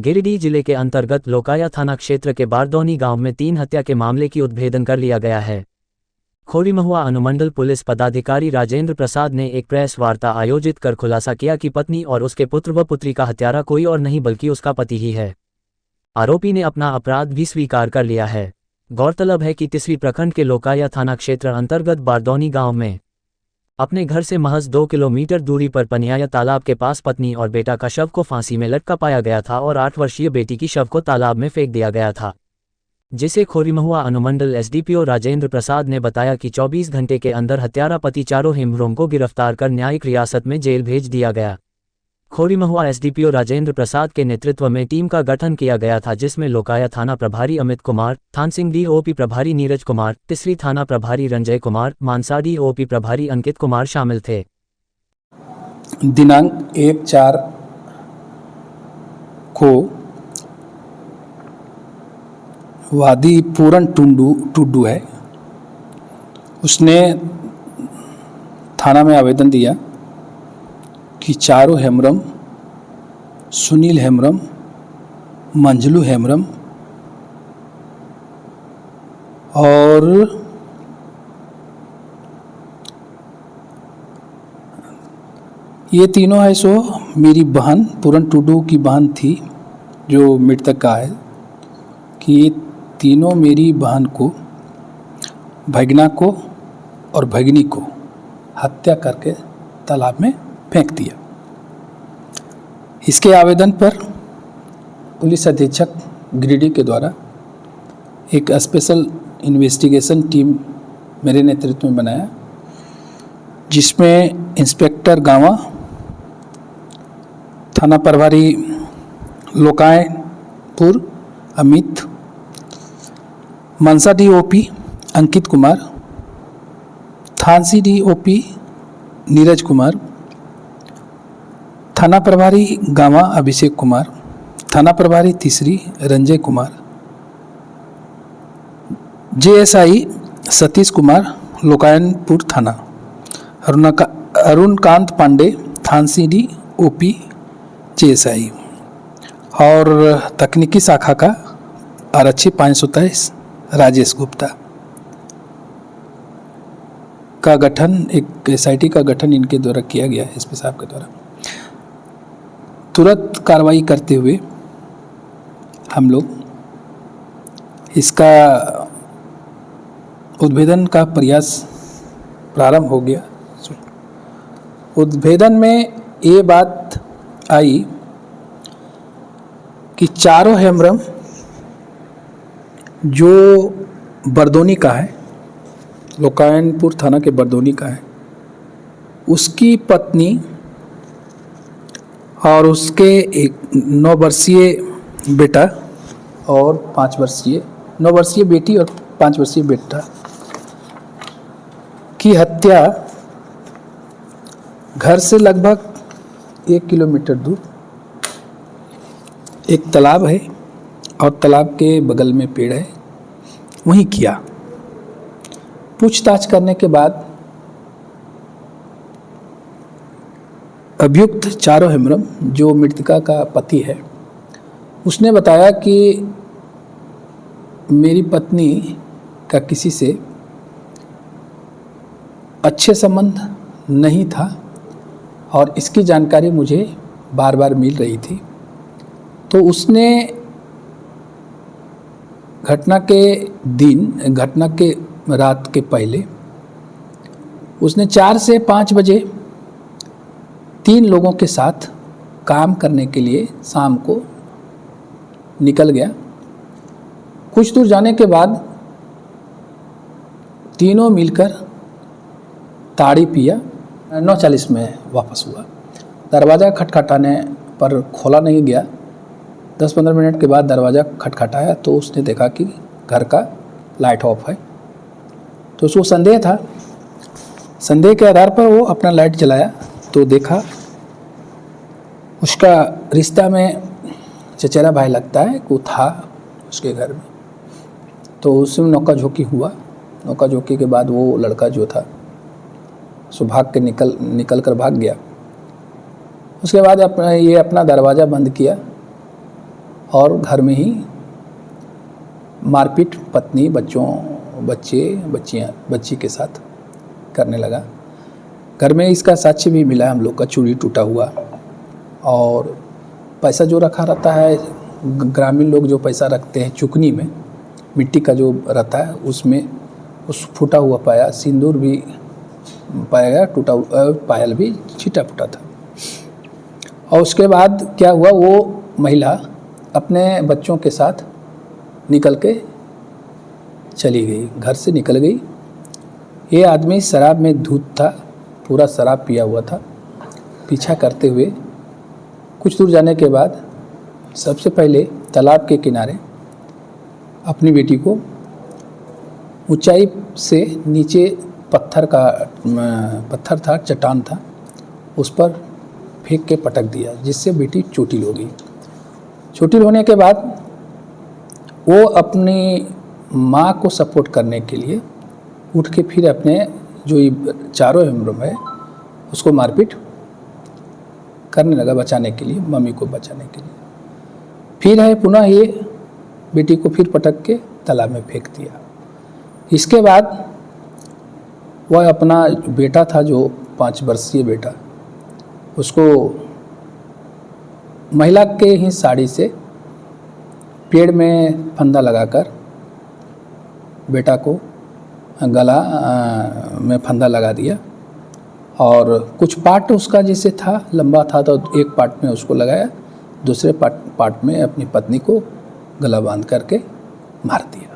गिरिडीह जिले के अंतर्गत लोकाया थाना क्षेत्र के बारदौनी गांव में 3 हत्या के मामले की उद्भेदन कर लिया गया है। खोरीमहुआ अनुमंडल पुलिस पदाधिकारी राजेंद्र प्रसाद ने एक प्रेस वार्ता आयोजित कर खुलासा किया कि पत्नी और उसके पुत्र व पुत्री का हत्यारा कोई और नहीं बल्कि उसका पति ही है। आरोपी ने अपना अपराध भी स्वीकार कर लिया है। गौरतलब है कि तिसरी प्रखंड के लोकाया थाना क्षेत्र अंतर्गत बारदौनी गांव में अपने घर से महज 2 किलोमीटर दूरी पर पनियाया तालाब के पास पत्नी और बेटा का शव को फांसी में लटका पाया गया था और 8 वर्षीय बेटी की शव को तालाब में फेंक दिया गया था, जिसे खोरीमहुआ अनुमंडल एसडीपीओ राजेंद्र प्रसाद ने बताया कि 24 घंटे के अंदर हत्यारा पति चारों हेमरों को गिरफ्तार कर न्यायिक रियासत में जेल भेज दिया गया। खोरीमहुआ एसडीपीओ राजेंद्र प्रसाद के नेतृत्व में टीम का गठन किया गया था, जिसमें लोकाया थाना प्रभारी अमित कुमार, थानसिंह डीओपी प्रभारी नीरज कुमार, तिसरी थाना प्रभारी रंजय कुमार, मानसा डीओपी प्रभारी अंकित कुमार शामिल थे। दिनांक 1/4 को वादी पूरन टुड्डू है, उसने थाना में आवेदन दिया कि चारों हेमरम, सुनील हेमरम, मंजलू हेमरम और ये तीनों है सो मेरी बहन पूरन टुड्डू की बहन थी जो मृतक का है, कि ये तीनों मेरी बहन को, भगना को और भगनी को हत्या करके तालाब में फेंक दिया। इसके आवेदन पर पुलिस अधीक्षक गिरिडीह के द्वारा एक स्पेशल इन्वेस्टिगेशन टीम मेरे नेतृत्व में बनाया, जिसमें इंस्पेक्टर गांवा, थाना प्रभारी लोकायपुर अमित, मनसा डीओपी अंकित कुमार, थानसी डीओपी नीरज कुमार, थाना प्रभारी गांवा अभिषेक कुमार, थाना प्रभारी तीसरी रंजय कुमार, जेएसआई सतीश कुमार लोकायनपुर थाना, अरुणकांत पांडे थानसी डीओपी जेएसआई और तकनीकी शाखा का आरक्षी 523 राजेश गुप्ता का गठन, एक एसआईटी का गठन इनके द्वारा किया गया है, एसपी साहब के द्वारा। तुरंत कार्रवाई करते हुए हम लोग इसका उद्भेदन का प्रयास प्रारंभ हो गया। उद्भेदन में ये बात आई कि चारों हेमरम जो बरदौनी का है, लोकायनपुर थाना के बरदौनी का है, उसकी पत्नी और उसके एक 9 वर्षीय बेटा और 5 वर्षीय 9 वर्षीय बेटी और 5 वर्षीय बेटा की हत्या घर से लगभग 1 किलोमीटर दूर एक तालाब है और तालाब के बगल में पेड़ है, वहीं किया। पूछताछ करने के बाद अभियुक्त चारों हेमरम जो मृतका का पति है, उसने बताया कि मेरी पत्नी का किसी से अच्छे संबंध नहीं था और इसकी जानकारी मुझे बार बार मिल रही थी, तो उसने घटना के रात के पहले उसने 4 से 5 बजे 3 लोगों के साथ काम करने के लिए शाम को निकल गया। कुछ दूर जाने के बाद तीनों मिलकर ताड़ी पिया। 9:40 में वापस हुआ। दरवाज़ा खटखटाने पर खोला नहीं गया। 10-15 मिनट के बाद दरवाज़ा खटखटाया तो उसने देखा कि घर का लाइट ऑफ है, तो उसको संदेह था। संदेह के आधार पर वो अपना लाइट जलाया तो देखा उसका रिश्ता में चचेरा भाई लगता है वो था उसके घर में। तो उसमें नौका झोंकी हुआ। नौका झोंकी के बाद वो लड़का जो था सो भाग के निकल कर भाग गया। उसके बाद ये अपना दरवाज़ा बंद किया और घर में ही मारपीट पत्नी, बच्ची के साथ करने लगा। घर में इसका साक्ष्य भी मिला हम लोग का, चूड़ी टूटा हुआ, और पैसा जो रखा रहता है, ग्रामीण लोग जो पैसा रखते हैं चुकनी में, मिट्टी का जो रहता है उसमें उस फूटा हुआ पाया, सिंदूर भी पाया गया, टूटा पायल भी छिटा फूटा था। और उसके बाद क्या हुआ, वो महिला अपने बच्चों के साथ निकल के चली गई, घर से निकल गई। ये आदमी शराब में धुत था, पूरा शराब पिया हुआ था। पीछा करते हुए कुछ दूर जाने के बाद सबसे पहले तालाब के किनारे अपनी बेटी को ऊंचाई से नीचे पत्थर था, चट्टान था, उस पर फेंक के पटक दिया, जिससे बेटी चोटिल हो गई। चोटिल होने के बाद वो अपनी माँ को सपोर्ट करने के लिए उठ के फिर अपने जो चारों हिम्मत है उसको मारपीट करने लगा, बचाने के लिए, मम्मी को बचाने के लिए। फिर है पुनः ये बेटी को फिर पटक के तालाब में फेंक दिया। इसके बाद वह अपना बेटा था, जो 5 वर्षीय बेटा, उसको महिला के ही साड़ी से पेड़ में फंदा लगाकर बेटा को गला में फंदा लगा दिया, और कुछ पार्ट उसका जैसे था, लंबा था, तो एक पार्ट में उसको लगाया, दूसरे पार्ट में अपनी पत्नी को गला बांध करके मार दिया।